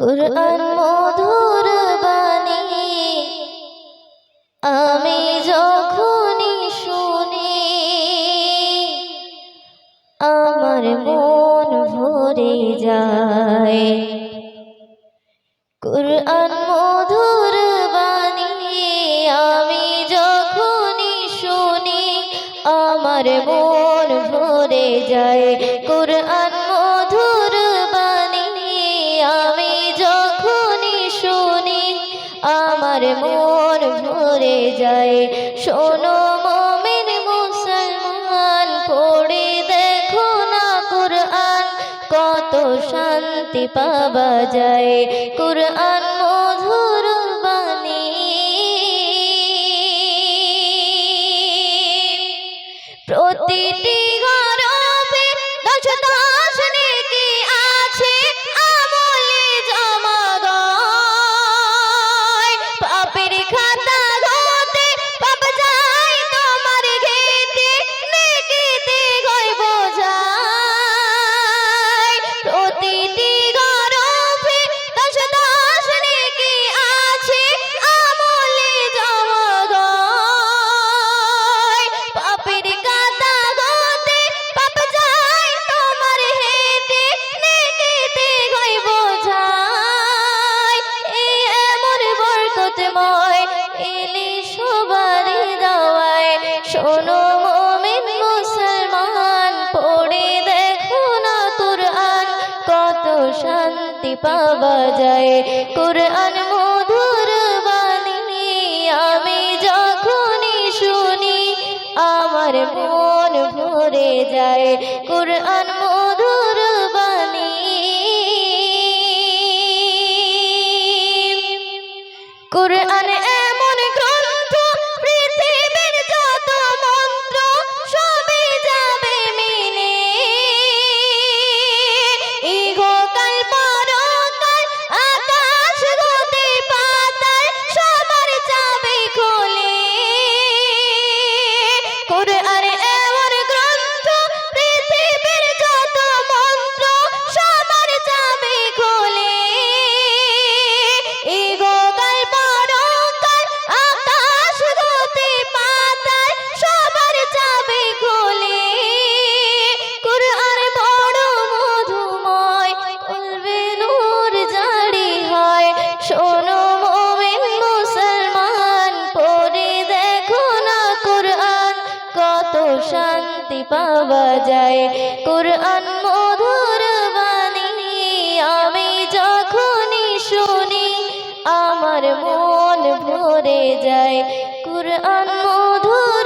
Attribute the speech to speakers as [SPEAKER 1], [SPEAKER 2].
[SPEAKER 1] কুরআন মধুর বাণী আমি যখনই শুনি আমার মন ভরে যায়। কুরআন মধুর বাণী আমি যখনই শুনি আমার মন ভরে যায়। কুরআন মধুর বাণী আমি যখনই শুনি আমার মন ভরে যায়। শোনো মুমিন মুসলমান, পড়ে দেখো না কুরআন, কত শান্তি পাওয়া যায়। কুরআন মধুর বাণী প্রতিটি হরফে দশ দশ নেকি আছে, আমলে জমা গয়। পাপের খাতা হতে পাপ যায় তোমার ঘেটে, নেকিতে গয় বোঝায়। প্রতিটি হরফে দশ দশ নেকি আছে, আমলে জমা গয়। পাপের খাতা হতে পাপ যায় তোমার হেঁটে, নেকিতে গয় বোঝায়। এমন বরকতময় এলি সবারই দাওয়ায়। শোনো মুমিন মুসলমান, পড়ে দেখো না কুরআন, কত শান্তি পাওয়া যায়। কুরআন মধুর বাণী আমি যখনই শুনি আমার মন ভরে যায়। কুরআন মধুর বাণী কুরআন এমন গ্রন্থ, পৃথিবীর যত মন্ত্র সবই যাবে মিলে। ইহকাল পরকাল আকাশ হতে পাতাল সবার চাবি খোলে। কুরআন এমন গ্রন্থ, পৃথিবীর যত মন্ত্র সবার চাবি খোলে। ইহকাল পরকাল আকাশ হতে পাতাল সবার চাবি খোলে। কুরআন বড় মধুময়, কলবে নূর জারি হয়। শোনো মুমিন মুসলমান, পড়ে দেখো না কুরআন, কত শান্তি পাওয়া যায়। কুরআন মধুর বাণী আমি যখনই শুনি আমার মন ভরে যায়। কুরআন মধুর